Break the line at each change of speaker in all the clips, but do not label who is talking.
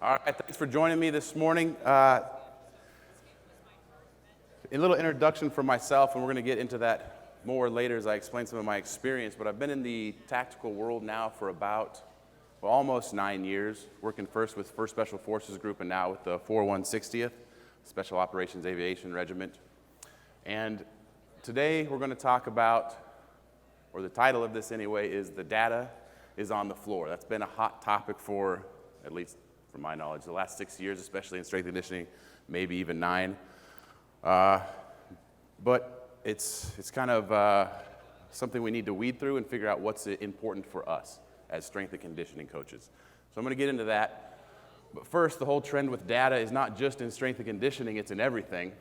All right, thanks for joining me this morning. A little introduction for myself, and we're going to get into that more later as I explain some of my experience, but I've been in the tactical world now for about, almost 9 years, working first with 1st Special Forces Group and now with the 40160th, Special Operations Aviation Regiment. And today we're going to talk about, or the title of this anyway, is The Data is on the Floor. That's been a hot topic for, at least from my knowledge, the last 6 years, especially in strength and conditioning, maybe even 9. But it's kind of something we need to weed through and figure out what's important for us as strength and conditioning coaches. So I'm going to get into that. But first, the whole trend with data is not just in strength and conditioning, it's in everything.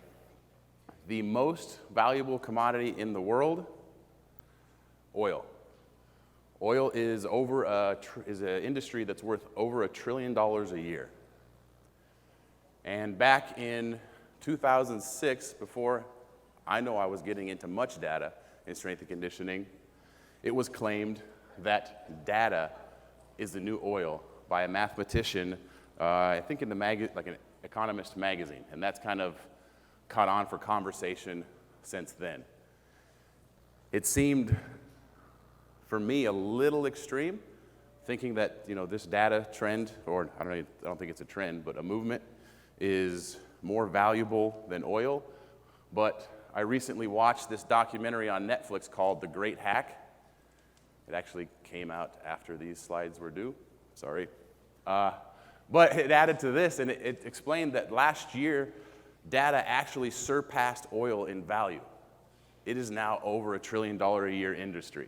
The most valuable commodity in the world, oil. Oil is an industry that's worth over $1 trillion a year. And back in 2006, before I know I was getting into much data in strength and conditioning, it was claimed that data is the new oil by a mathematician, I think in the like an Economist magazine, and that's kind of caught on for conversation since then. It seemed, for me, a little extreme, thinking that this data trend, or I don't think it's a trend, but a movement, is more valuable than oil. But I recently watched this documentary on Netflix called The Great Hack. It actually came out after these slides were due. Sorry. But it added to this, and it explained that last year, data actually surpassed oil in value. It is now over $1 trillion a year industry.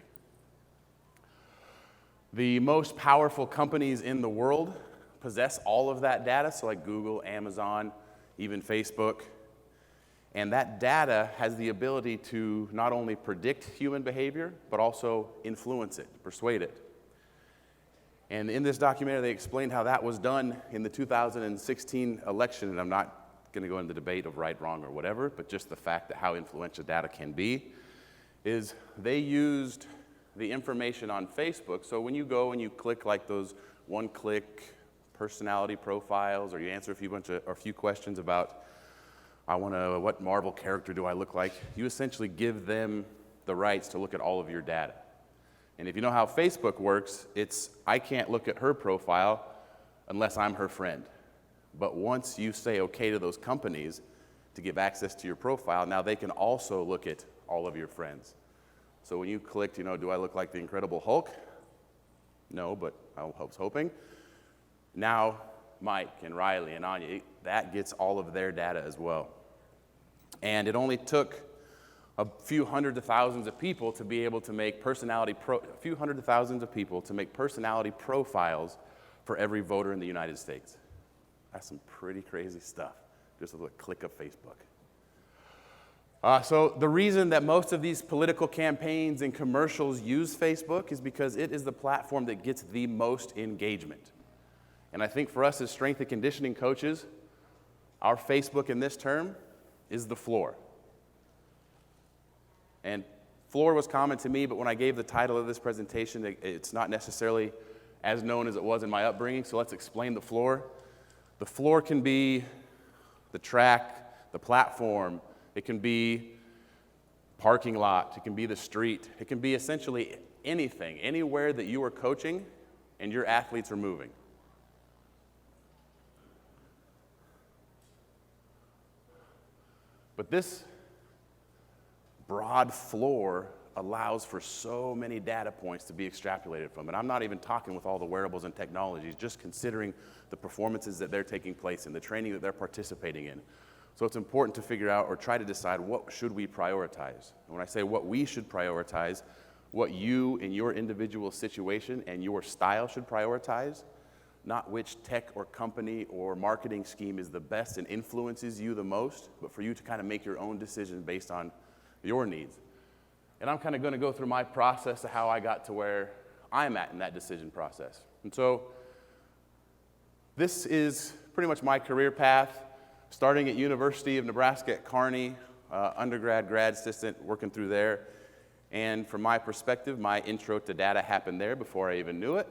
The most powerful companies in the world possess all of that data, so like Google, Amazon, even Facebook. And that data has the ability to not only predict human behavior, but also influence it, persuade it. And in this documentary, they explained how that was done in the 2016 election, and I'm not going to go into the debate of right, wrong, or whatever, but just the fact that how influential data can be, is they used the information on Facebook. So when you go and you click like those one-click personality profiles, or you answer a few questions about, what Marvel character do I look like? You essentially give them the rights to look at all of your data. And if you know how Facebook works, I can't look at her profile unless I'm her friend. But once you say okay to those companies to give access to your profile, now they can also look at all of your friends. So when you clicked, do I look like the Incredible Hulk? No, but I was hoping. Now, Mike and Riley and Anya, that gets all of their data as well. And it only took a few hundred of thousands of people to be able to make personality profiles for every voter in the United States. That's some pretty crazy stuff, just with a click of Facebook. So the reason that most of these political campaigns and commercials use Facebook is because it is the platform that gets the most engagement. And I think for us as strength and conditioning coaches, our Facebook in this term is the floor. And floor was common to me, but when I gave the title of this presentation, it's not necessarily as known as it was in my upbringing, so let's explain the floor. The floor can be the track, the platform, it can be parking lot, it can be the street, it can be essentially anything, anywhere that you are coaching and your athletes are moving. But this broad floor allows for so many data points to be extrapolated from. And I'm not even talking with all the wearables and technologies, just considering the performances that they're taking place in, the training that they're participating in. So it's important to figure out or try to decide what should we prioritize. And when I say what we should prioritize, what you in your individual situation and your style should prioritize, not which tech or company or marketing scheme is the best and influences you the most, but for you to kind of make your own decision based on your needs. And I'm kind of going to go through my process of how I got to where I'm at in that decision process. And so this is pretty much my career path, starting at University of Nebraska at Kearney, undergrad, grad assistant, working through there. And from my perspective, my intro to data happened there before I even knew it.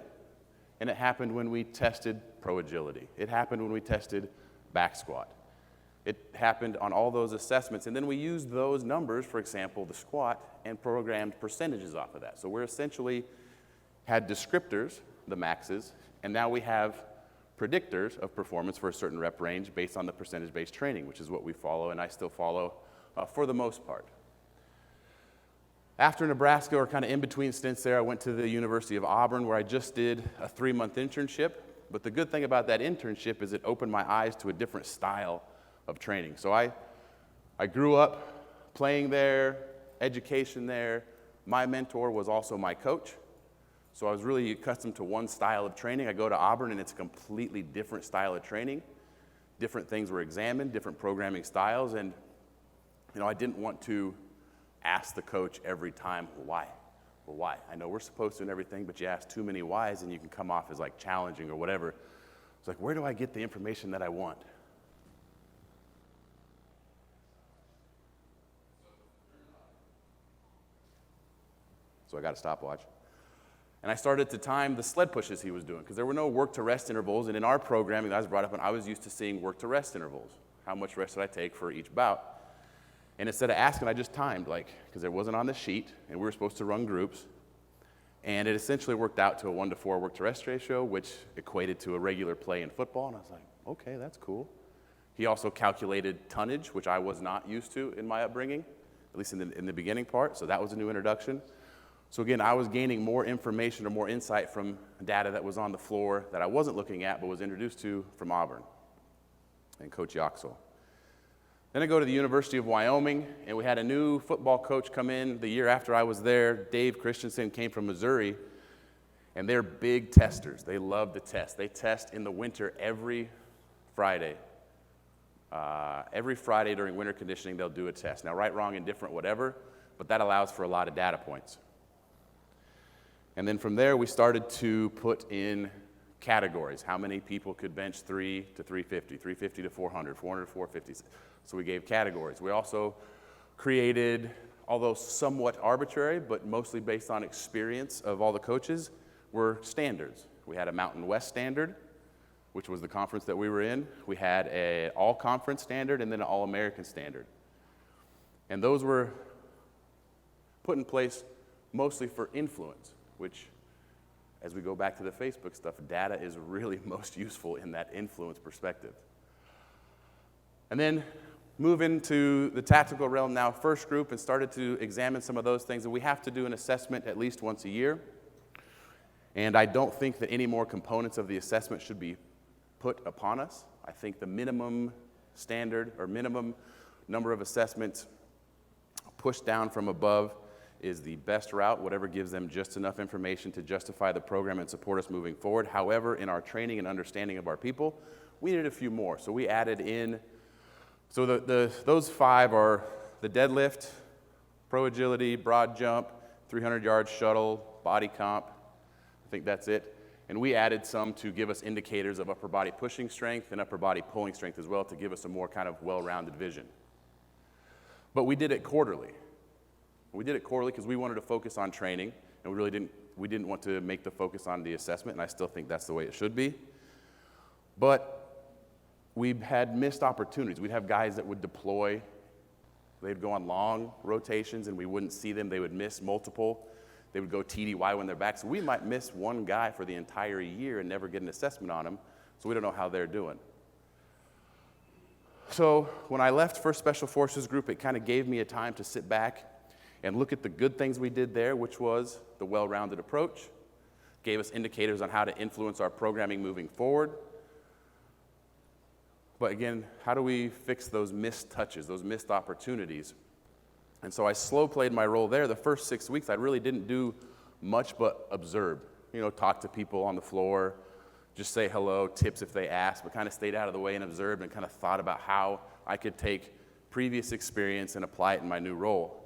And it happened when we tested pro agility. It happened when we tested back squat. It happened on all those assessments. And then we used those numbers, for example, the squat, and programmed percentages off of that. So we're essentially had descriptors, the maxes, and now we have predictors of performance for a certain rep range based on the percentage-based training, which is what we follow, and I still follow for the most part. After Nebraska, or kind of in between stints there, I went to the University of Auburn, where I just did a 3-month internship. But the good thing about that internship is it opened my eyes to a different style of training. So I grew up playing there, education there. My mentor was also my coach. So I was really accustomed to one style of training. I go to Auburn, and it's a completely different style of training. Different things were examined, different programming styles, and I didn't want to ask the coach every time, why? Well, why? I know we're supposed to and everything, but you ask too many whys, and you can come off as like challenging or whatever. It's like, where do I get the information that I want? So I got a stopwatch. And I started to time the sled pushes he was doing, because there were no work to rest intervals. And in our programming that I was brought up in, I was used to seeing work to rest intervals. How much rest did I take for each bout? And instead of asking, I just timed, because it wasn't on the sheet, and we were supposed to run groups. And it essentially worked out to a 1-to-4 work to rest ratio, which equated to a regular play in football. And I was like, okay, that's cool. He also calculated tonnage, which I was not used to in my upbringing, at least in the beginning part. So that was a new introduction. So again, I was gaining more information or more insight from data that was on the floor that I wasn't looking at, but was introduced to from Auburn and Coach Yoxel. Then I go to the University of Wyoming, and we had a new football coach come in the year after I was there. Dave Christensen came from Missouri, and they're big testers. They love to test. They test in the winter every Friday. Every Friday during winter conditioning, they'll do a test. Now, right, wrong, indifferent, whatever, but that allows for a lot of data points. And then from there, we started to put in categories. How many people could bench 3 to 350, 350 to 400, 400 to 450. So we gave categories. We also created, although somewhat arbitrary, but mostly based on experience of all the coaches, were standards. We had a Mountain West standard, which was the conference that we were in. We had an all-conference standard and then an all-American standard. And those were put in place mostly for influence, which, as we go back to the Facebook stuff, data is really most useful in that influence perspective. And then move into the tactical realm now, first group, and started to examine some of those things. And we have to do an assessment at least once a year. And I don't think that any more components of the assessment should be put upon us. I think the minimum standard or minimum number of assessments pushed down from above is the best route, whatever gives them just enough information to justify the program and support us moving forward. However, in our training and understanding of our people, we needed a few more. So we added in, so those 5 are the deadlift, pro agility, broad jump, 300-yard shuttle, body comp. I think that's it. And we added some to give us indicators of upper body pushing strength and upper body pulling strength as well, to give us a more kind of well-rounded vision. But we did it quarterly. We did it quarterly because we wanted to focus on training, and we didn't want to make the focus on the assessment, and I still think that's the way it should be. But we had missed opportunities. We'd have guys that would deploy. They'd go on long rotations, and we wouldn't see them. They would miss multiple. They would go TDY when they're back. So we might miss one guy for the entire year and never get an assessment on him, so we don't know how they're doing. So when I left First Special Forces Group, it kind of gave me a time to sit back and look at the good things we did there, which was the well-rounded approach, gave us indicators on how to influence our programming moving forward. But again, how do we fix those missed touches, those missed opportunities? And so I slow played my role there. The first 6 weeks, I really didn't do much but observe, talk to people on the floor, just say hello, tips if they asked, but kind of stayed out of the way and observed and kind of thought about how I could take previous experience and apply it in my new role.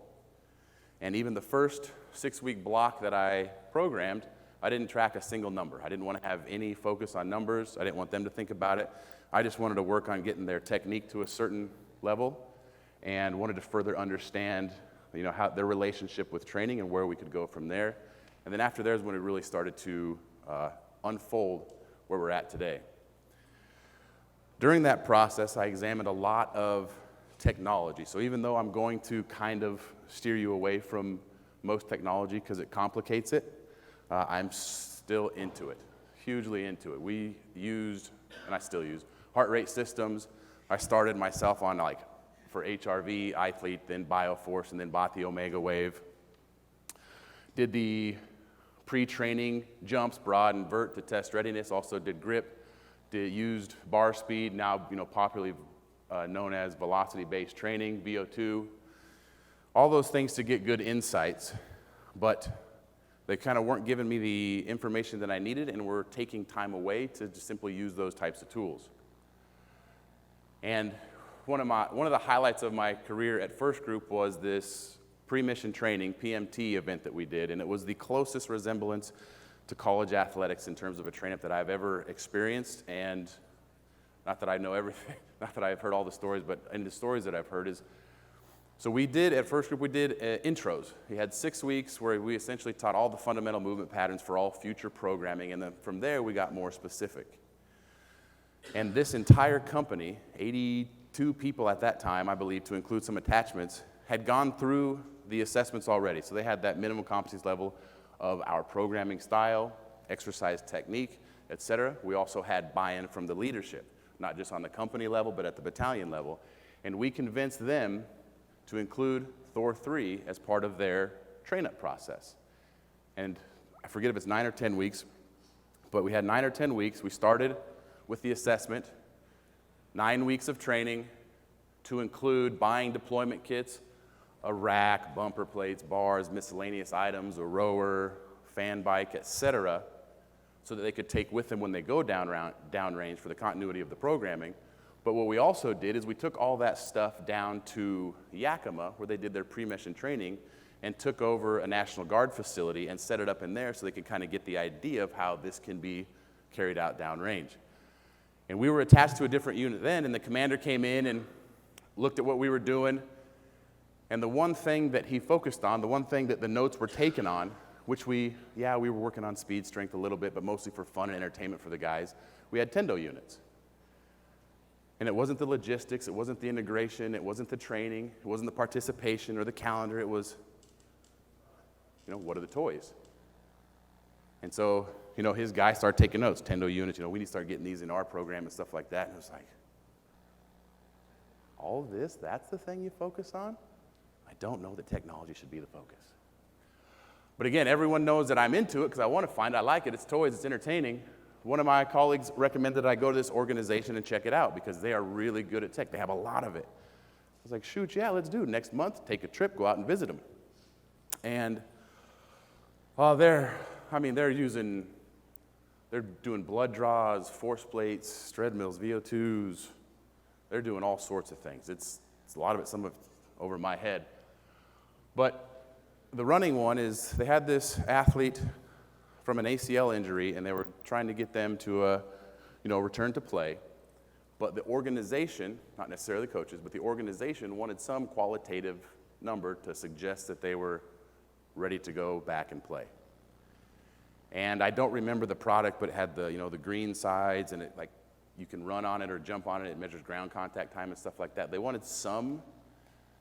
And even the first 6-week block that I programmed, I didn't track a single number. I didn't want to have any focus on numbers. I didn't want them to think about it. I just wanted to work on getting their technique to a certain level and wanted to further understand, how their relationship with training and where we could go from there. And then after there is when it really started to unfold where we're at today. During that process, I examined a lot of technology. So even though I'm going to kind of steer you away from most technology because it complicates it, I'm still into it, hugely into it. We used, and I still use, heart rate systems. I started myself on for HRV, iThlete, then BioForce, and then bought the Omega Wave. Did the pre-training jumps, broad and vert, to test readiness. Also did grip. Used bar speed, now popularly known as velocity-based training, VO2. All those things to get good insights, but they kind of weren't giving me the information that I needed and were taking time away to just simply use those types of tools. And one of the highlights of my career at First Group was this pre-mission training, PMT event that we did, and it was the closest resemblance to college athletics in terms of a train-up that I've ever experienced. And not that I know everything, not that I've heard all the stories, but in the stories that I've heard is, so we did, at First Group, we did intros. We had 6 weeks where we essentially taught all the fundamental movement patterns for all future programming, and then from there we got more specific. And this entire company, 82 people at that time, I believe, to include some attachments, had gone through the assessments already. So they had that minimum competencies level of our programming style, exercise technique, etc. We also had buy-in from the leadership, not just on the company level, but at the battalion level. And we convinced them to include Thor 3 as part of their train-up process. And I forget if it's 9 or 10 weeks, but we had 9 or 10 weeks. We started with the assessment, 9 weeks of training to include buying deployment kits, a rack, bumper plates, bars, miscellaneous items, a rower, fan bike, etc., so that they could take with them when they go downrange for the continuity of the programming. But what we also did is we took all that stuff down to Yakima, where they did their pre-mission training, and took over a National Guard facility and set it up in there so they could kind of get the idea of how this can be carried out downrange. And we were attached to a different unit then, and the commander came in and looked at what we were doing. And the one thing that he focused on, the one thing that the notes were taken on, which we were working on speed strength a little bit, but mostly for fun and entertainment for the guys, we had Tendo units. And it wasn't the logistics, it wasn't the integration, it wasn't the training, it wasn't the participation or the calendar, it was, what are the toys? And so, his guy started taking notes, Tendo units, we need to start getting these in our program and stuff like that. And it was like, all this, that's the thing you focus on? I don't know that technology should be the focus. But again, everyone knows that I'm into it because I want to find it. I like it. It's toys. It's entertaining. One of my colleagues recommended I go to this organization and check it out because they are really good at tech. They have a lot of it. I was like, shoot, yeah, let's do it. Next month, take a trip, go out and visit them. And they're doing blood draws, force plates, treadmills, VO2s. They're doing all sorts of things. It's a lot of it, some of it over my head. But the running one is they had this athlete from an ACL injury, and they were trying to get them to return to play. But the organization, not necessarily the coaches, but the organization wanted some qualitative number to suggest that they were ready to go back and play. And I don't remember the product, but it had the green sides, and it you can run on it or jump on it. It measures ground contact time and stuff like that. They wanted some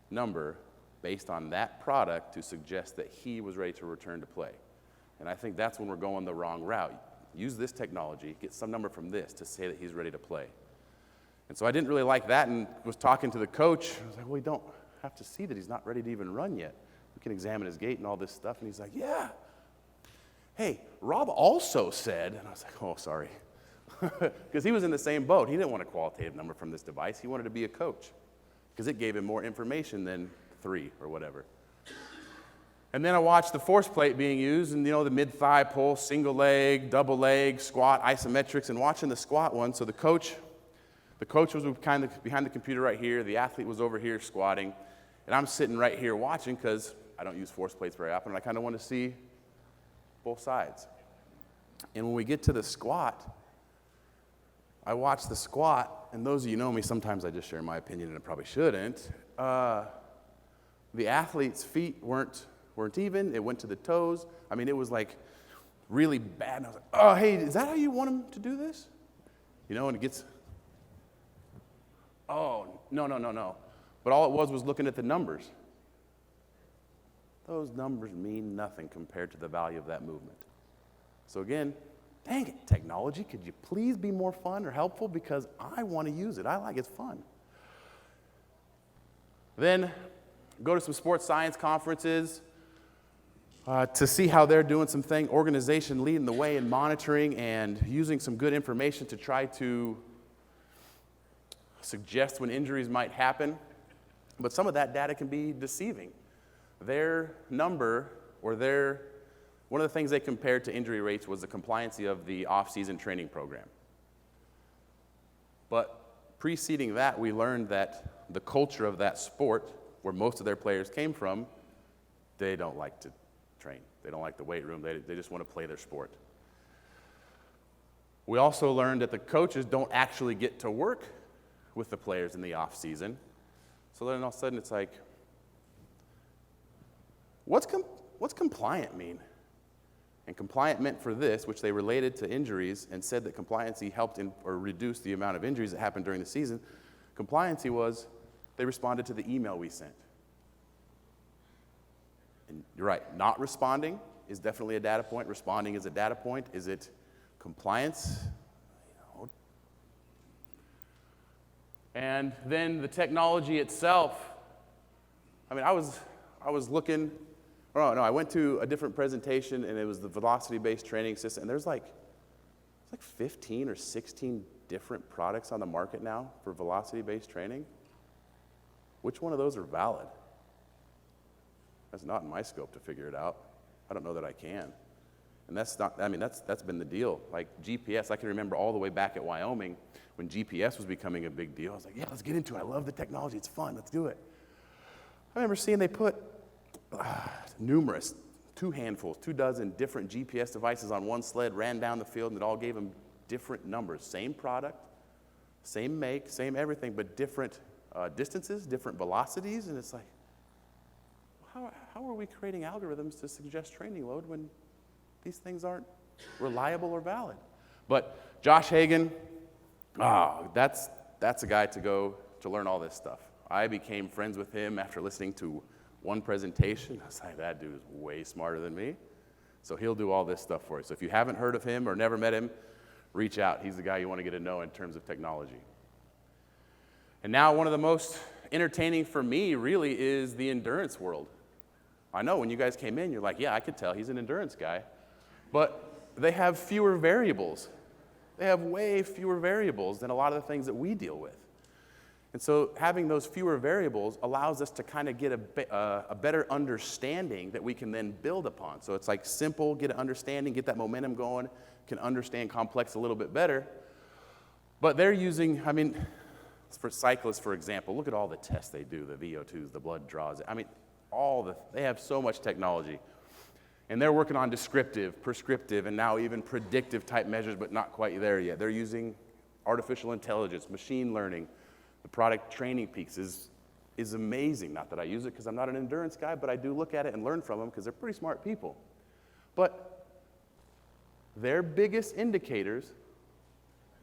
number based on that product to suggest that he was ready to return to play. And I think that's when we're going the wrong route. Use this technology, get some number from this to say that he's ready to play. And so I didn't really like that and was talking to the coach. I was like, well, we don't have to see that he's not ready to even run yet. We can examine his gait and all this stuff. And he's like, yeah. Hey, Rob also said, and I was like, oh, sorry. Because he was in the same boat. He didn't want a qualitative number from this device. He wanted to be a coach because it gave him more information than 3 or whatever. And then I watched the force plate being used, and the mid-thigh pull, single leg, double leg, squat, isometrics, and watching the squat one. So the coach was kind of behind the computer right here. The athlete was over here squatting, and I'm sitting right here watching because I don't use force plates very often, and I kind of want to see both sides. And when we get to the squat, I watch the squat, and those of you know me, sometimes I just share my opinion, and I probably shouldn't. The athlete's feet weren't even. It went to the toes. I mean, it was like really bad. And I was like, oh, hey, is that how you want him to do this? You know, and it gets, oh, no. But all it was looking at the numbers. Those numbers mean nothing compared to the value of that movement. So again, dang it, technology, could you please be more fun or helpful? Because I want to use it. I like it's fun. Then go to some sports science conferences to see how they're doing some thing. Organization leading the way in monitoring and using some good information to try to suggest when injuries might happen. But some of that data can be deceiving. Their number, or one of the things they compared to injury rates was the compliancy of the off-season training program. But preceding that, we learned that the culture of that sport, where most of their players came from, they don't like to train. They don't like the weight room. They just want to play their sport. We also learned that the coaches don't actually get to work with the players in the off-season. So then all of a sudden it's like, what's compliant mean? And compliant meant for this, which they related to injuries and said that compliancy helped or reduced the amount of injuries that happened during the season. Compliancy was they responded to the email we sent. And you're right, not responding is definitely a data point. Responding is a data point. Is it compliance? And then the technology itself. I mean, I was looking. Oh no, I went to a different presentation, and it was the velocity-based training system. And there's like 15 or 16 different products on the market now for velocity-based training. Which one of those are valid? That's not in my scope to figure it out. I don't know that I can. And that's been the deal. Like GPS, I can remember all the way back at Wyoming when GPS was becoming a big deal. I was like, yeah, let's get into it. I love the technology. It's fun. Let's do it. I remember seeing they put numerous, 2 handfuls, 2 dozen different GPS devices on one sled, ran down the field, and it all gave them different numbers. Same product, same make, same everything, but different distances, different velocities. And it's like, how are we creating algorithms to suggest training load when these things aren't reliable or valid? But Josh Hagan, that's a guy to go to learn all this stuff. I became friends with him after listening to one presentation. I was like, that dude is way smarter than me. So he'll do all this stuff for you. So if you haven't heard of him or never met him, reach out. He's the guy you want to get to know in terms of technology. And now one of the most entertaining for me really is the endurance world. I know when you guys came in, you're like, yeah, I could tell he's an endurance guy. But they have fewer variables. They have way fewer variables than a lot of the things that we deal with. And so having those fewer variables allows us to kind of get a better understanding that we can then build upon. So it's like simple, get an understanding, get that momentum going, can understand complex a little bit better. But they're using, for cyclists, for example, look at all the tests they do, the VO2s, the blood draws. They have so much technology. And they're working on descriptive, prescriptive, and now even predictive type measures, but not quite there yet. They're using artificial intelligence, machine learning. The product Training Peaks is amazing. Not that I use it because I'm not an endurance guy, but I do look at it and learn from them because they're pretty smart people. But their biggest indicators,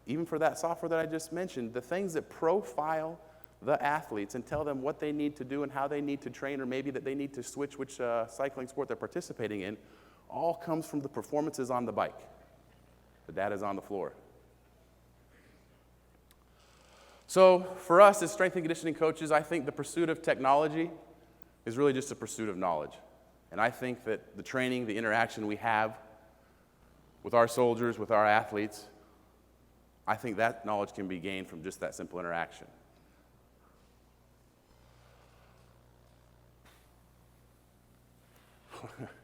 even for that software that I just mentioned, the things that profile the athletes and tell them what they need to do and how they need to train, or maybe that they need to switch which cycling sport they're participating in, all comes from the performances on the bike. The data's on the floor. So for us as strength and conditioning coaches, I think the pursuit of technology is really just a pursuit of knowledge. And I think that the training, the interaction we have with our soldiers, with our athletes, I think that knowledge can be gained from just that simple interaction.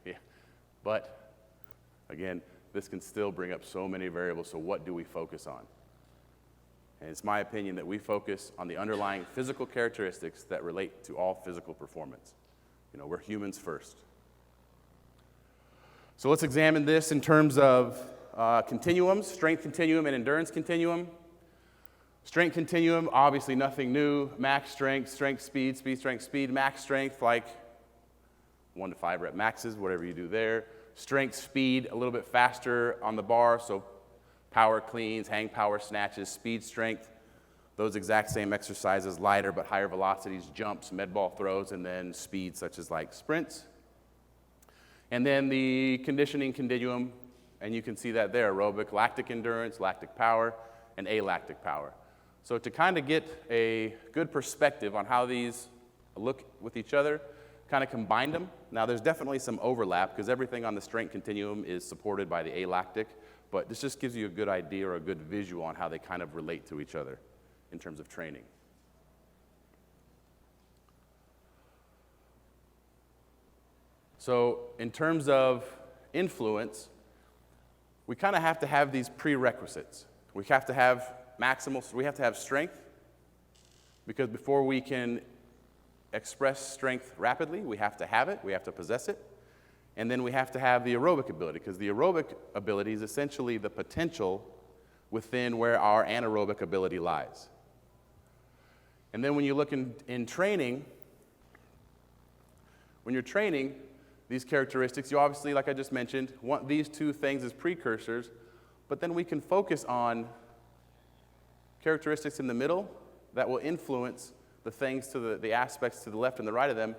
Yeah, but again, this can still bring up so many variables, so what do we focus on? And it's my opinion that we focus on the underlying physical characteristics that relate to all physical performance. We're humans first. So let's examine this in terms of continuums, strength continuum and endurance continuum. Strength continuum, obviously nothing new. Max strength, strength, speed, speed, strength, speed. Max strength, like 1 to 5 rep maxes, whatever you do there. Strength, speed, a little bit faster on the bar, so power cleans, hang power snatches, speed, strength, those exact same exercises, lighter but higher velocities, jumps, med ball throws, and then speed such as like sprints. And then the conditioning continuum, and you can see that there, aerobic, lactic endurance, lactic power, and alactic power. So to kind of get a good perspective on how these look with each other, kind of combine them. Now there's definitely some overlap because everything on the strength continuum is supported by the alactic, but this just gives you a good idea or a good visual on how they kind of relate to each other in terms of training. So in terms of influence, we kind of have to have these prerequisites. We have to have we have to have strength, because before we can express strength rapidly, we have to have it, we have to possess it. And then we have to have the aerobic ability, because the aerobic ability is essentially the potential within where our anaerobic ability lies. And then when you look in training, when you're training, these characteristics, you obviously, like I just mentioned, want these two things as precursors, but then we can focus on characteristics in the middle that will influence the things to the aspects to the left and the right of them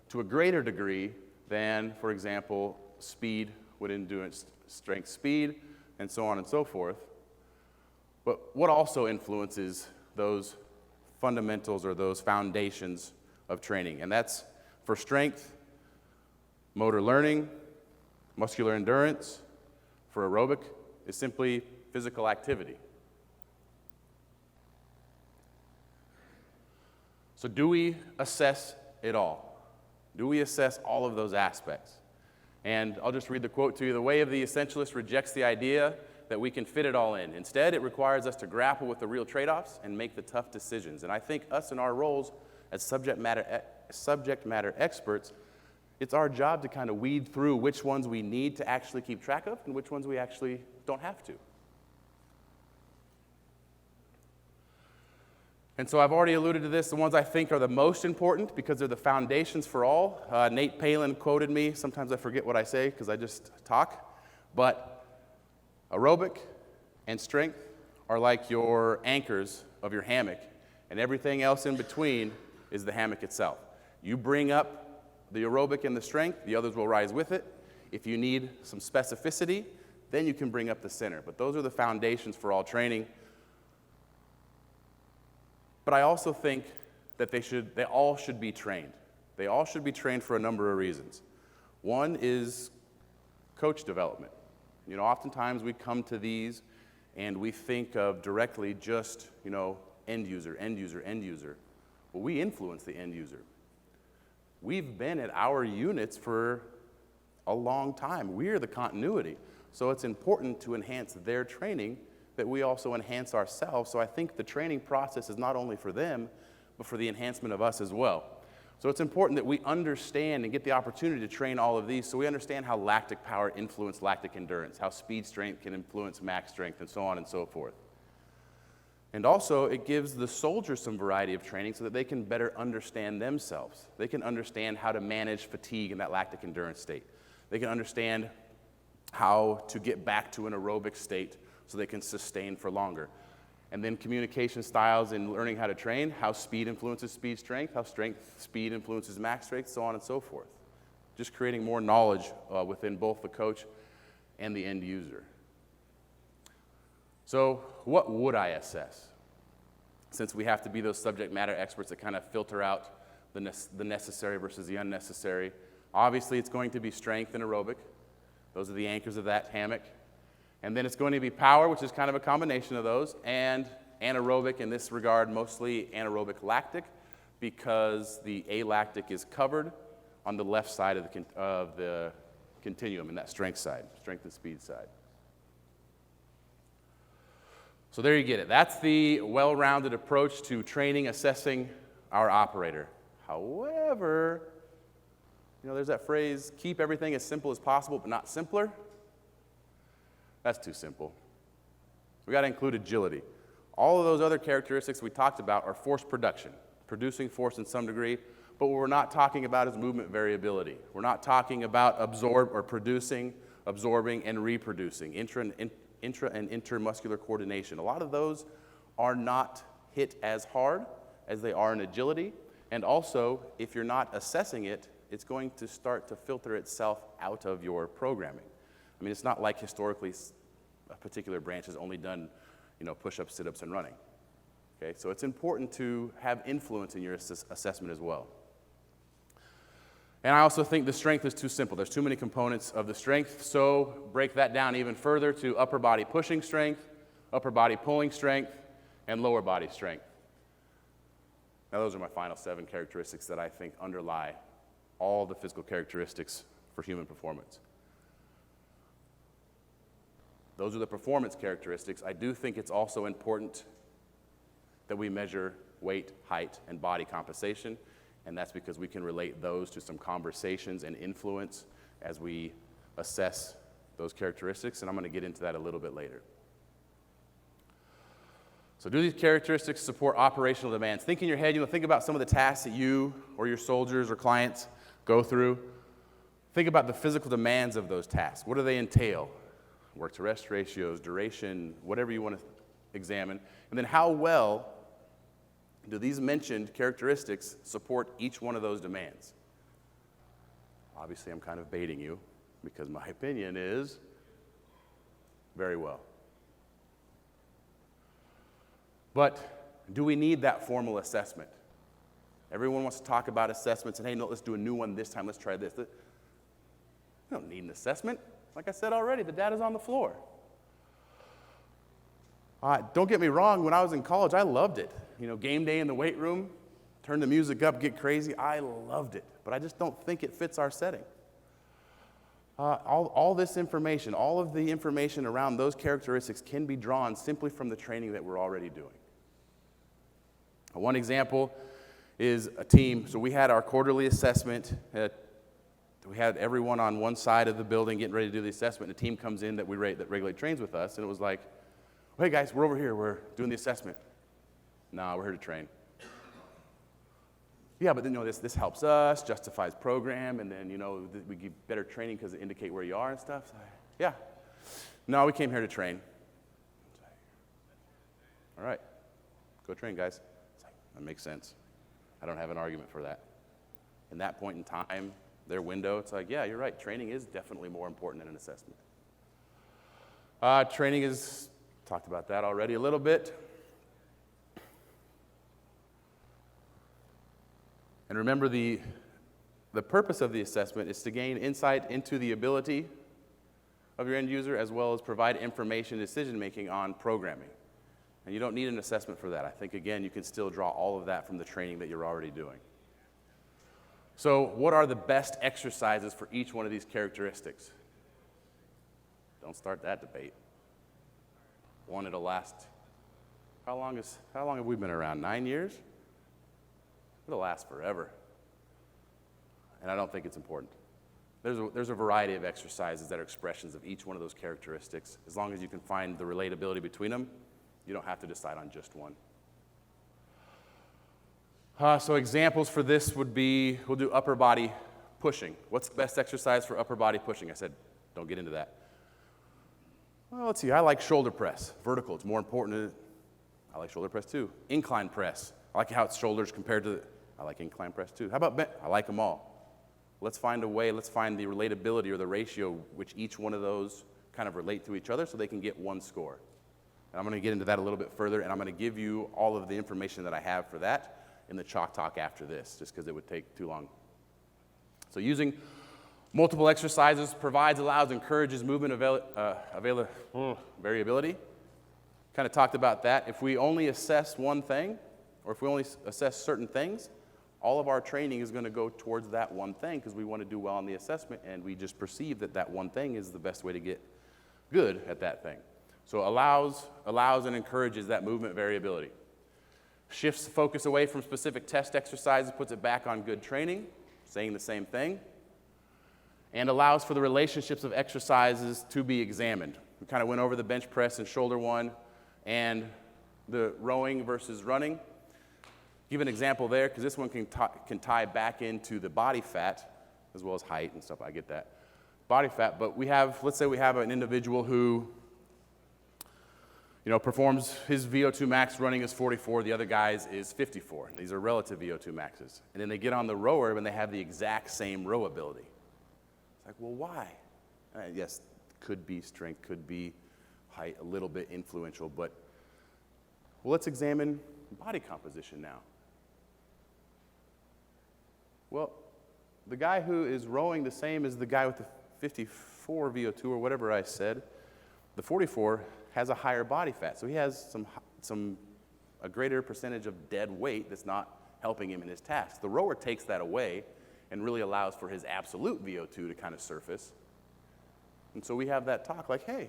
to a greater degree than, for example, speed would endurance, strength, speed, and so on and so forth. But what also influences those fundamentals or those foundations of training? And that's for strength, motor learning, muscular endurance. For aerobic is simply physical activity. So do we assess it all? Do we assess all of those aspects? And I'll just read the quote to you. The way of the essentialist rejects the idea that we can fit it all in. Instead, it requires us to grapple with the real trade-offs and make the tough decisions. And I think us in our roles as subject matter experts, it's our job to kind of weed through which ones we need to actually keep track of and which ones we actually don't have to. And so I've already alluded to this. The ones I think are the most important because they're the foundations for all. Nate Palin quoted me. Sometimes I forget what I say because I just talk. But aerobic and strength are like your anchors of your hammock, and everything else in between is the hammock itself. You bring up the aerobic and the strength, the others will rise with it. If you need some specificity, then you can bring up the center. But those are the foundations for all training. But I also think that they all should be trained. They all should be trained for a number of reasons. One is coach development. You know, oftentimes we come to these and we think of directly just, end user, end user, end user. Well, we influence the end user. We've been at our units for a long time. We're the continuity. So it's important to enhance their training that we also enhance ourselves. So I think the training process is not only for them, but for the enhancement of us as well. So it's important that we understand and get the opportunity to train all of these so we understand how lactic power influences lactic endurance, how speed strength can influence max strength, and so on and so forth. And also, it gives the soldiers some variety of training so that they can better understand themselves. They can understand how to manage fatigue in that lactic endurance state. They can understand how to get back to an aerobic state so they can sustain for longer. And then communication styles and learning how to train, how speed influences speed strength, how speed influences max strength, so on and so forth. Just creating more knowledge within both the coach and the end user. So what would I assess? Since we have to be those subject matter experts that kind of filter out the necessary versus the unnecessary. Obviously, it's going to be strength and aerobic. Those are the anchors of that hammock. And then it's going to be power, which is kind of a combination of those, and anaerobic in this regard, mostly anaerobic lactic, because the alactic is covered on the left side of the continuum, in that strength side, strength and speed side. So there you get it. That's the well-rounded approach to training, assessing our operator. However, there's that phrase, keep everything as simple as possible, but not simpler. That's too simple. We got to include agility. All of those other characteristics we talked about are force production, producing force in some degree, but what we're not talking about is movement variability. We're not talking about producing, absorbing, and reproducing, intra and intermuscular coordination. A lot of those are not hit as hard as they are in agility, and also, if you're not assessing it, it's going to start to filter itself out of your programming. I mean, it's not like historically a particular branch has only done, push-ups, sit-ups, and running. Okay, so it's important to have influence in your assessment as well. And I also think the strength is too simple. There's too many components of the strength, so break that down even further to upper body pushing strength, upper body pulling strength, and lower body strength. Now those are my final 7 characteristics that I think underlie all the physical characteristics for human performance. Those are the performance characteristics. I do think it's also important that we measure weight, height, and body compensation. And that's because we can relate those to some conversations and influence as we assess those characteristics, and I'm going to get into that a little bit later. So do these characteristics support operational demands? Think in your head, think about some of the tasks that you or your soldiers or clients go through. Think about the physical demands of those tasks. What do they entail? Work to rest ratios, duration, whatever you want to examine. And then how well do these mentioned characteristics support each one of those demands? Obviously, I'm kind of baiting you because my opinion is very well. But do we need that formal assessment? Everyone wants to talk about assessments and, hey, no, let's do a new one this time. Let's try this. We don't need an assessment. Like I said already, the data's on the floor. Don't get me wrong, when I was in college, I loved it. Game day in the weight room, turn the music up, get crazy. I loved it, but I just don't think it fits our setting. All this information, all of the information around those characteristics can be drawn simply from the training that we're already doing. One example is a team. So we had our quarterly assessment. We had everyone on one side of the building getting ready to do the assessment. A team comes in that regularly trains with us, and it was like, hey guys, we're over here, we're doing the assessment. No, we're here to train. Yeah, but then this helps us, justifies program, and then we give better training because it indicate where you are and stuff. So, yeah. No, we came here to train. All right, go train, guys. That makes sense. I don't have an argument for that. In that point in time, their window, it's like, yeah, you're right. Training is definitely more important than an assessment. Training is, talked about that already a little bit. And remember, the purpose of the assessment is to gain insight into the ability of your end user as well as provide information decision-making on programming. And you don't need an assessment for that. I think, again, you can still draw all of that from the training that you're already doing. So what are the best exercises for each one of these characteristics? Don't start that debate. One, it'll last, how long have we been around? 9 years? It'll last forever. And I don't think it's important. There's a variety of exercises that are expressions of each one of those characteristics. As long as you can find the relatability between them, you don't have to decide on just one. So examples for this would be, we'll do upper body pushing. What's the best exercise for upper body pushing? I said, don't get into that. Well, let's see, I like shoulder press. Vertical, it's more important. I like shoulder press too. Incline press. I like how it's shoulders compared to, I like incline press too. How about bent? I like them all. Let's find a way, let's find the relatability or the ratio which each one of those kind of relate to each other so they can get one score. And I'm going to get into that a little bit further, and I'm going to give you all of the information that I have for that in the chalk talk after this, just because it would take too long. So using multiple exercises provides, allows, encourages movement variability. Kind of talked about that. If we only assess one thing, or if we only assess certain things, all of our training is going to go towards that one thing because we want to do well on the assessment, and we just perceive that that one thing is the best way to get good at that thing. So allows and encourages that movement variability. Shifts the focus away from specific test exercises, puts it back on good training, saying the same thing, and allows for the relationships of exercises to be examined. We kind of went over the bench press and shoulder one and the rowing versus running. Give an example there, because this one can tie back into the body fat, as well as height and stuff, I get that. Body fat, but let's say we have an individual who, performs his VO2 max running is 44, the other guy's is 54. These are relative VO2 maxes. And then they get on the rower and they have the exact same row ability. It's like, well, why? Yes, could be strength, could be height, a little bit influential, but let's examine body composition now. Well, the guy who is rowing the same as the guy with the 54 VO2 or whatever I said, the 44 has a higher body fat, so he has a greater percentage of dead weight that's not helping him in his task. The rower takes that away and really allows for his absolute VO2 to kind of surface. And so we have that talk like, hey,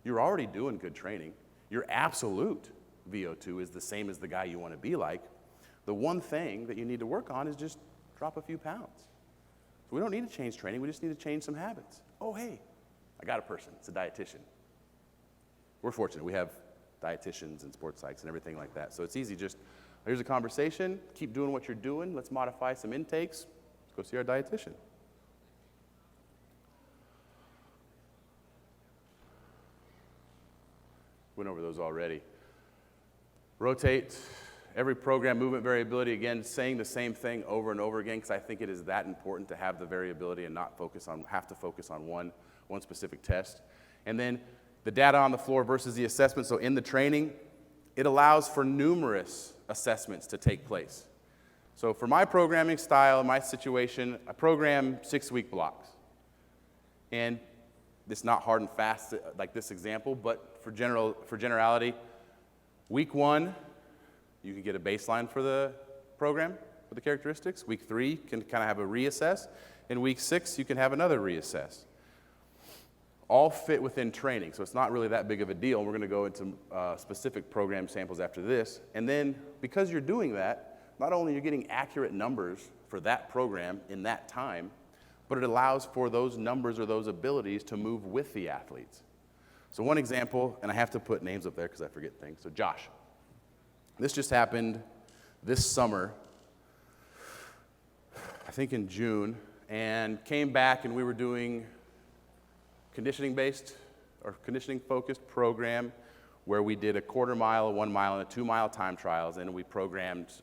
you're already doing good training. Your absolute VO2 is the same as the guy you want to be like. The one thing that you need to work on is just drop a few pounds. So we don't need to change training, we just need to change some habits. Oh, hey, I got a person, it's a dietitian. We're fortunate, we have dietitians and sports psychs and everything like that. So it's easy, just here's a conversation, keep doing what you're doing, let's modify some intakes, let's go see our dietitian. Went over those already. Rotate, every program, movement variability, again, saying the same thing over and over again, because I think it is that important to have the variability and not have to focus on one specific test. And then the data on the floor versus the assessment. So in the training, it allows for numerous assessments to take place. So for my programming style, my situation, I program 6-week blocks. And it's not hard and fast like this example, but for generality, week 1, you can get a baseline for the program, for the characteristics. Week 3, you can kind of have a reassess. In week 6, you can have another reassess. All fit within training, so it's not really that big of a deal. We're going to go into specific program samples after this. And then, because you're doing that, not only are you getting accurate numbers for that program in that time, but it allows for those numbers or those abilities to move with the athletes. So one example, and I have to put names up there because I forget things. So Josh. This just happened this summer, I think in June, and came back and we were doing conditioning-based or conditioning-focused program where we did a 1/4 mile, a 1 mile, and a 2 mile time trials, and we programmed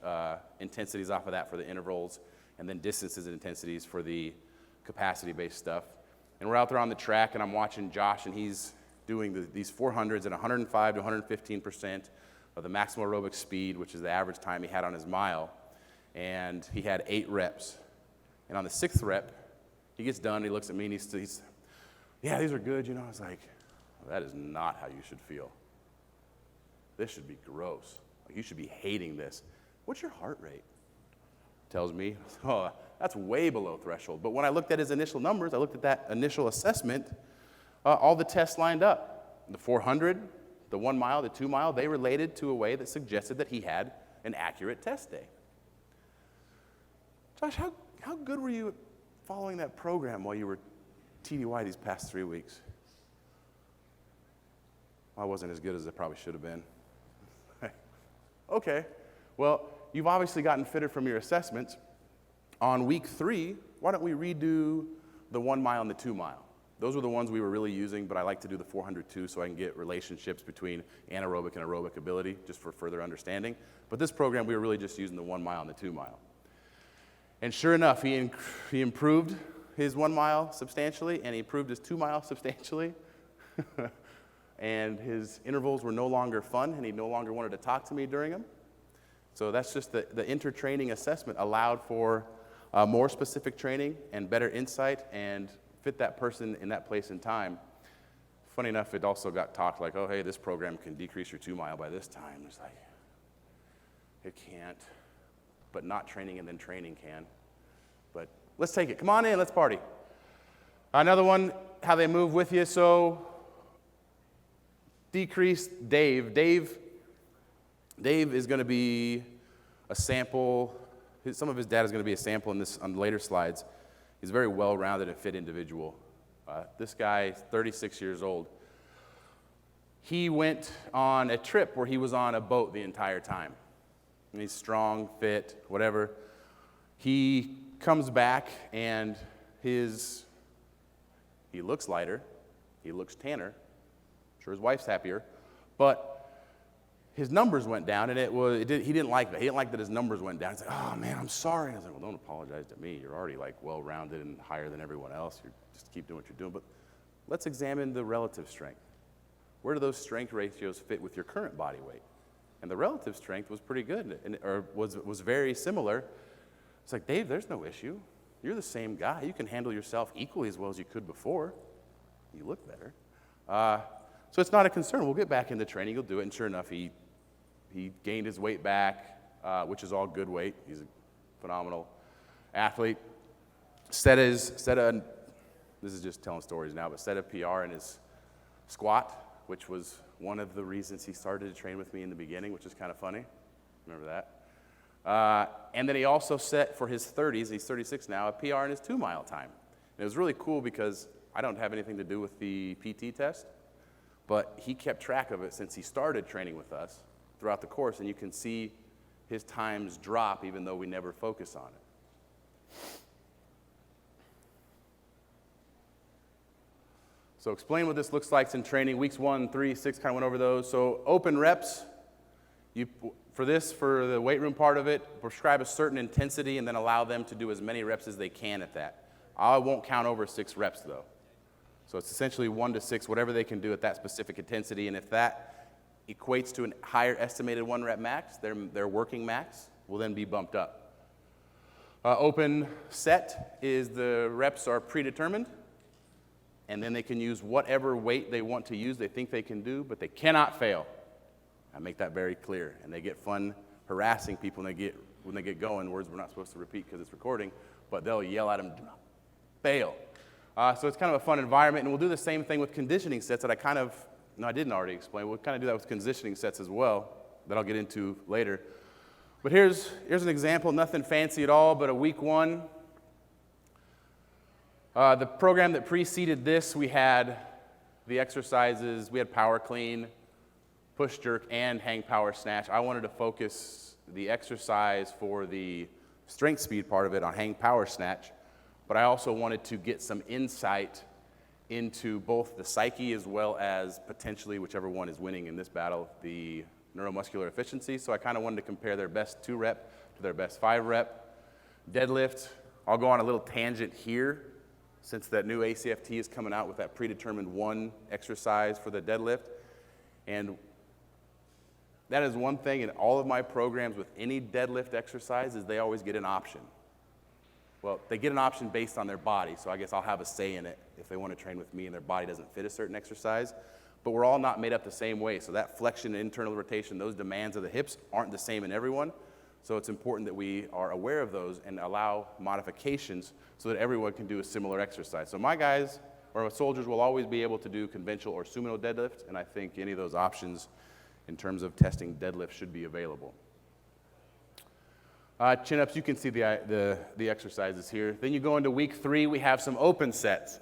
intensities off of that for the intervals, and then distances and intensities for the capacity-based stuff. And we're out there on the track, and I'm watching Josh, and he's doing these 400s at 105 to 115% of the maximal aerobic speed, which is the average time he had on his mile, and he had 8 reps. And on the 6th rep, he gets done, he looks at me, and he's yeah, these are good, I was like, that is not how you should feel. This should be gross. Like, you should be hating this. What's your heart rate? Tells me, oh, that's way below threshold. But when I looked at his initial numbers, I looked at that initial assessment, all the tests lined up. The 400, the 1 mile, the 2 mile, they related to a way that suggested that he had an accurate test day. Josh, how good were you at following that program while you were TDY these past 3 weeks? I wasn't as good as I probably should have been. Okay, well, you've obviously gotten fitter from your assessments. On week 3, why don't we redo the 1 mile and the 2 mile? Those were the ones we were really using, but I like to do the 400 too so I can get relationships between anaerobic and aerobic ability, just for further understanding. But this program, we were really just using the 1 mile and the 2 mile. And sure enough, he improved his 1 mile substantially, and he improved his 2 mile substantially. And his intervals were no longer fun, and he no longer wanted to talk to me during them. So that's just the inter-training assessment allowed for more specific training and better insight and fit that person in that place and time. Funny enough, it also got talked like, oh, hey, this program can decrease your 2 mile by this time. It's like, it can't, but not training and then training can. But let's take it. Come on in, let's party. Another one, how they move with you. So decrease Dave. Dave is going to be a sample. Some of his data is going to be a sample on later slides. He's a very well-rounded and fit individual. This guy, 36 years old. He went on a trip where he was on a boat the entire time. and he's strong, fit, whatever. He comes back and he looks lighter, he looks tanner. I'm sure his wife's happier, but his numbers went down, and he didn't like that. He didn't like that his numbers went down. He's like, oh man, I'm sorry. I was like, well, don't apologize to me. You're already like well-rounded and higher than everyone else. You just keep doing what you're doing. But let's examine the relative strength. Where do those strength ratios fit with your current body weight? And the relative strength was pretty good, or was very similar. It's like, Dave, there's no issue. You're the same guy. You can handle yourself equally as well as you could before. You look better. So it's not a concern. We'll get back into training. You'll do it. And sure enough, he gained his weight back, which is all good weight. He's a phenomenal athlete. This is just telling stories now, but set a PR in his squat, which was one of the reasons he started to train with me in the beginning, which is kind of funny. Remember that? And then he also set for his 30s, he's 36 now, a PR in his 2-mile time. And it was really cool because I don't have anything to do with the PT test, but he kept track of it since he started training with us throughout the course, and you can see his times drop even though we never focus on it. So explain what this looks like in training. Weeks 1, 3, 6, kind of went over those. So open reps, for the weight room part of it, prescribe a certain intensity and then allow them to do as many reps as they can at that. I won't count over 6 reps though. So it's essentially 1 to 6, whatever they can do at that specific intensity, and if that equates to a higher estimated 1 rep max, their working max will then be bumped up. Open set is the reps are predetermined, and then they can use whatever weight they want to use, they think they can do, but they cannot fail. I make that very clear, and they get fun harassing people when they get going, words we're not supposed to repeat because it's recording, but they'll yell at them, do not fail. So it's kind of a fun environment, and we'll do the same thing with conditioning sets that I didn't already explain. We'll kind of do that with conditioning sets as well, that I'll get into later. But here's an example, nothing fancy at all, but a week 1. The program that preceded this, we had the exercises, we had power clean, push jerk, and hang power snatch. I wanted to focus the exercise for the strength speed part of it on hang power snatch, but I also wanted to get some insight into both the psyche as well as potentially whichever one is winning in this battle, the neuromuscular efficiency. So I kind of wanted to compare their best 2 rep to their best 5 rep. Deadlift, I'll go on a little tangent here since that new ACFT is coming out with that predetermined 1 exercise for the deadlift. And that is one thing in all of my programs with any deadlift exercise is they always get an option. Well, they get an option based on their body, so I guess I'll have a say in it if they want to train with me and their body doesn't fit a certain exercise. But we're all not made up the same way, so that flexion and internal rotation, those demands of the hips aren't the same in everyone. So it's important that we are aware of those and allow modifications so that everyone can do a similar exercise. So my guys, or soldiers, will always be able to do conventional or sumo deadlift, and I think any of those options in terms of testing deadlift should be available. Chin-ups, you can see the exercises here. Then you go into week 3, we have some open sets.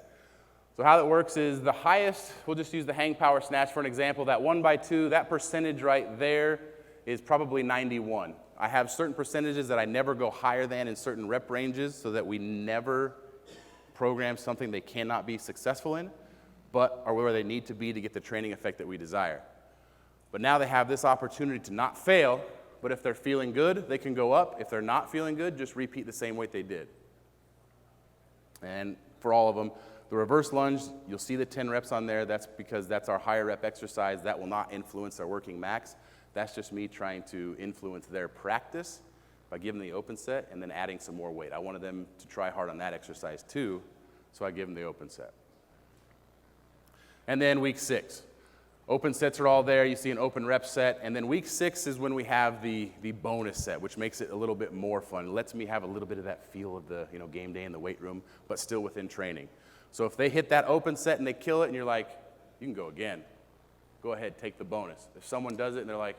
So how that works is the highest, we'll just use the hang power snatch for an example, that 1x2, that percentage right there is probably 91. I have certain percentages that I never go higher than in certain rep ranges so that we never program something they cannot be successful in, but are where they need to be to get the training effect that we desire. But now they have this opportunity to not fail, but if they're feeling good, they can go up. If they're not feeling good, just repeat the same weight they did. And for all of them, the reverse lunge, you'll see the 10 reps on there. That's because that's our higher rep exercise. That will not influence their working max. That's just me trying to influence their practice by giving them the open set and then adding some more weight. I wanted them to try hard on that exercise too, so I give them the open set. And then week 6. Open sets are all there. You see an open rep set. And then week 6 is when we have the bonus set, which makes it a little bit more fun. It lets me have a little bit of that feel of the game day in the weight room, but still within training. So if they hit that open set and they kill it and you're like, you can go again. Go ahead, take the bonus. If someone does it and they're like,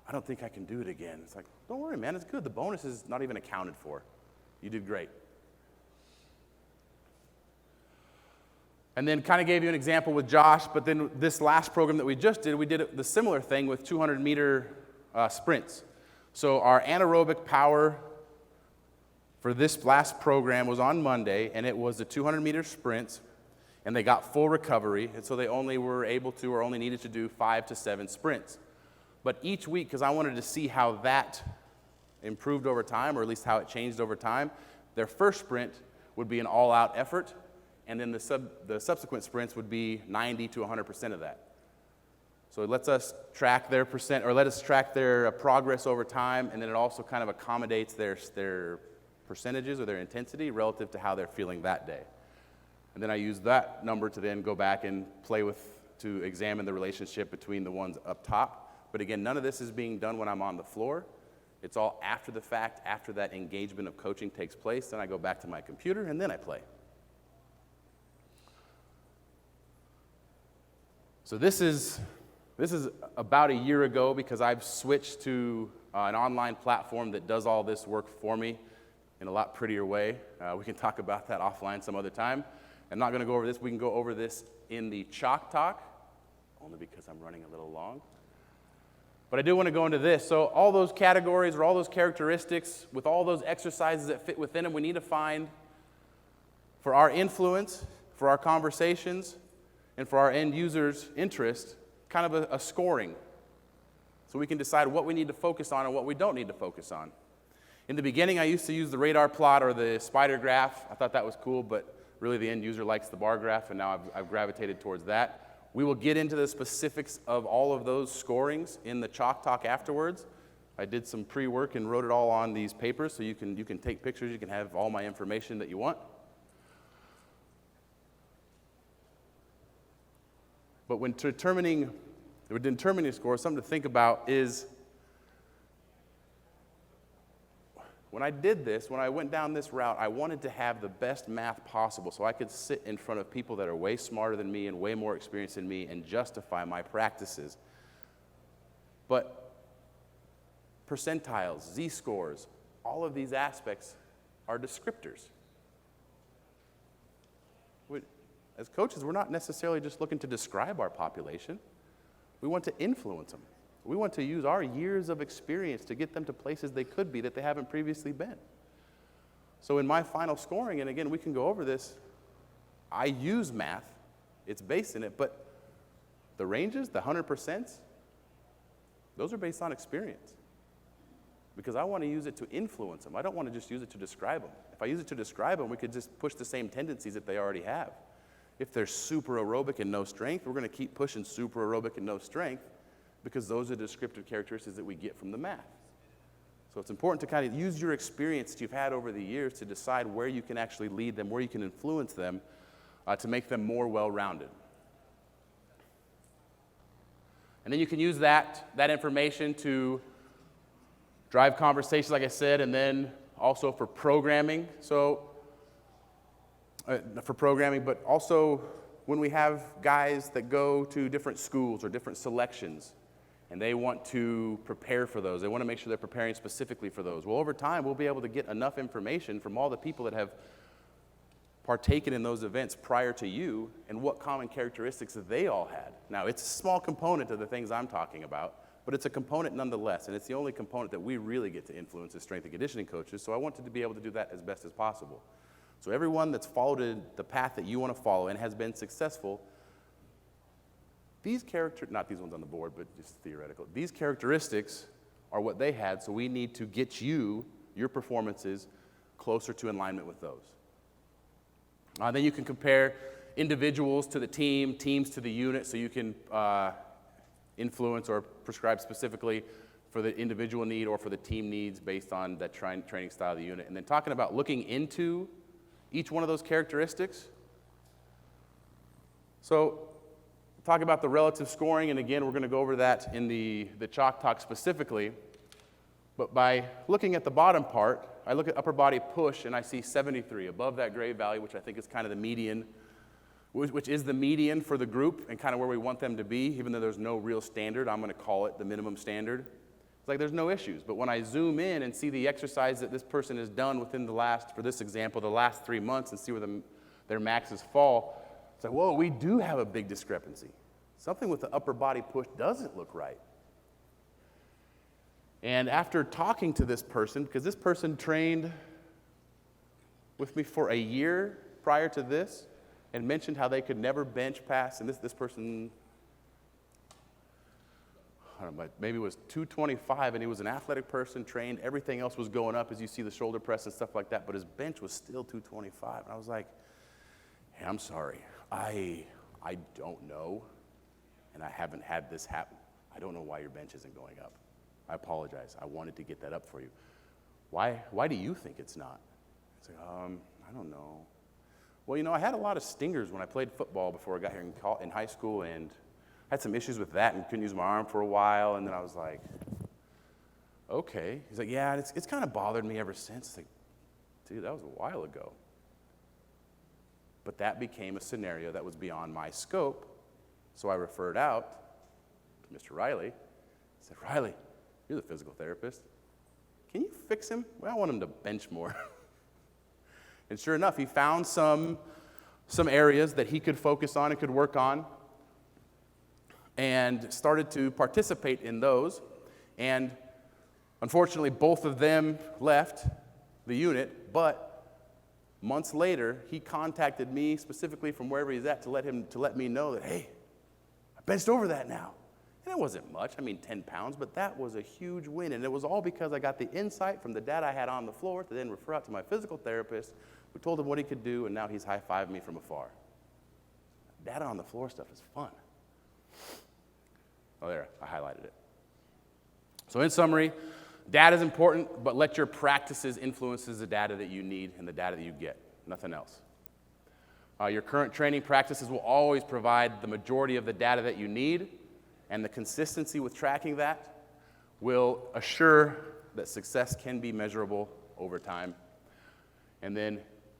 I don't think I can do it again. It's like, don't worry, man. It's good. The bonus is not even accounted for. You did great. And then kind of gave you an example with Josh, but then this last program that we just did, we did the similar thing with 200-meter sprints. So our anaerobic power for this last program was on Monday, and it was the 200-meter sprints, and they got full recovery, and so they only were able to or only needed to do 5 to 7 sprints. But each week, because I wanted to see how that improved over time, or at least how it changed over time, their first sprint would be an all-out effort, and then the subsequent sprints would be 90 to 100% of that. So it lets us track their percent, or let us track their progress over time, and then it also kind of accommodates their percentages or their intensity relative to how they're feeling that day. And then I use that number to then go back and play with, to examine the relationship between the ones up top. But again, none of this is being done when I'm on the floor. It's all after the fact, after that engagement of coaching takes place. Then I go back to my computer, and then I play. So this is about a year ago, because I've switched to an online platform that does all this work for me in a lot prettier way. We can talk about that offline some other time. I'm not going to go over this. We can go over this in the Chalk Talk, only because I'm running a little long. But I do want to go into this. So all those categories or all those characteristics with all those exercises that fit within them, we need to find for our influence, for our conversations, and for our end users' interest, kind of a scoring, so we can decide what we need to focus on and what we don't need to focus on. In the beginning, I used to use the radar plot or the spider graph. I thought that was cool, but really the end user likes the bar graph, and now I've gravitated towards that. We will get into the specifics of all of those scorings in the Chalk Talk afterwards. I did some pre-work and wrote it all on these papers, so you can take pictures, you can have all my information that you want. But when determining a score, something to think about is, when I did this, when I went down this route, I wanted to have the best math possible so I could sit in front of people that are way smarter than me and way more experienced than me and justify my practices. But percentiles, z-scores, all of these aspects are descriptors. As coaches, we're not necessarily just looking to describe our population. We want to influence them. We want to use our years of experience to get them to places they could be that they haven't previously been. So in my final scoring, and again, we can go over this, I use math. It's based in it, but the ranges, the 100%, those are based on experience. Because I want to use it to influence them. I don't want to just use it to describe them. If I use it to describe them, we could just push the same tendencies that they already have. If they're super aerobic and no strength, we're going to keep pushing super aerobic and no strength, because those are the descriptive characteristics that we get from the math. So it's important to kind of use your experience that you've had over the years to decide where you can actually lead them, where you can influence them, to make them more well-rounded. And then you can use that information to drive conversations, like I said, and then also for programming. But also when we have guys that go to different schools or different selections, and they want to prepare for those. They want to make sure they're preparing specifically for those. Well, over time, we'll be able to get enough information from all the people that have partaken in those events prior to you and what common characteristics that they all had. Now, it's a small component of the things I'm talking about, but it's a component nonetheless, and it's the only component that we really get to influence as strength and conditioning coaches, so I wanted to be able to do that as best as possible. So everyone that's followed the path that you want to follow and has been successful, not these ones on the board, but just theoretical, these characteristics are what they had, so we need to get your performances closer to alignment with those. Then you can compare individuals to the team, teams to the unit, so you can influence or prescribe specifically for the individual need or for the team needs based on that training style of the unit. And then talking about looking into each one of those characteristics. So talk about the relative scoring, and again, we're going to go over that in the Chalk Talk specifically. But by looking at the bottom part, I look at upper body push, and I see 73 above that gray value, which I think is kind of the median, which is the median for the group and kind of where we want them to be, even though there's no real standard. I'm going to call it the minimum standard. It's like there's no issues. But when I zoom in and see the exercise that this person has done within for this example, the last 3 months, and see where their maxes fall, it's like, whoa, we do have a big discrepancy. Something with the upper body push doesn't look right. And after talking to this person, because this person trained with me for a year prior to this and mentioned how they could never bench past, and this person, I don't know, maybe it was 225, and he was an athletic person, trained, everything else was going up as you see the shoulder press and stuff like that, but his bench was still 225. And I was like, hey, I'm sorry, I don't know, and I haven't had this happen. I don't know why your bench isn't going up. I apologize. I wanted to get that up for you. Why do you think it's not? It's like, I don't know. Well, I had a lot of stingers when I played football before I got here in high school, and I had some issues with that and couldn't use my arm for a while, and then I was like, okay. He's like, yeah, it's kind of bothered me ever since. It's like, dude, that was a while ago. But that became a scenario that was beyond my scope, so I referred out to Mr. Riley. I said, Riley, you're the physical therapist. Can you fix him? Well, I want him to bench more. And sure enough, he found some areas that he could focus on and could work on and started to participate in those. And unfortunately, both of them left the unit, but months later, he contacted me specifically from wherever he's at to let me know that, hey, I benched over that now. And it wasn't much, 10 pounds, but that was a huge win. And it was all because I got the insight from the data I had on the floor to then refer out to my physical therapist, who told him what he could do, and now he's high-fiving me from afar. Data on the floor stuff is fun. Oh, there, I highlighted it. So in summary, data is important, but let your practices influence the data that you need and the data that you get, nothing else. Your current training practices will always provide the majority of the data that you need, and the consistency with tracking that will assure that success can be measurable over time. And then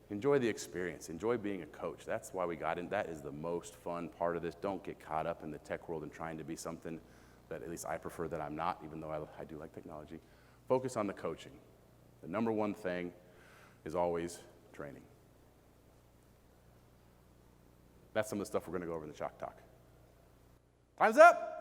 enjoy the experience. Enjoy being a coach. That's why we got in. That is the most fun part of this. Don't get caught up in the tech world and trying to be something that at least I prefer that I'm not, even though I do like technology. Focus on the coaching. The number one thing is always training. That's some of the stuff we're going to go over in the Chalk Talk. Time's up.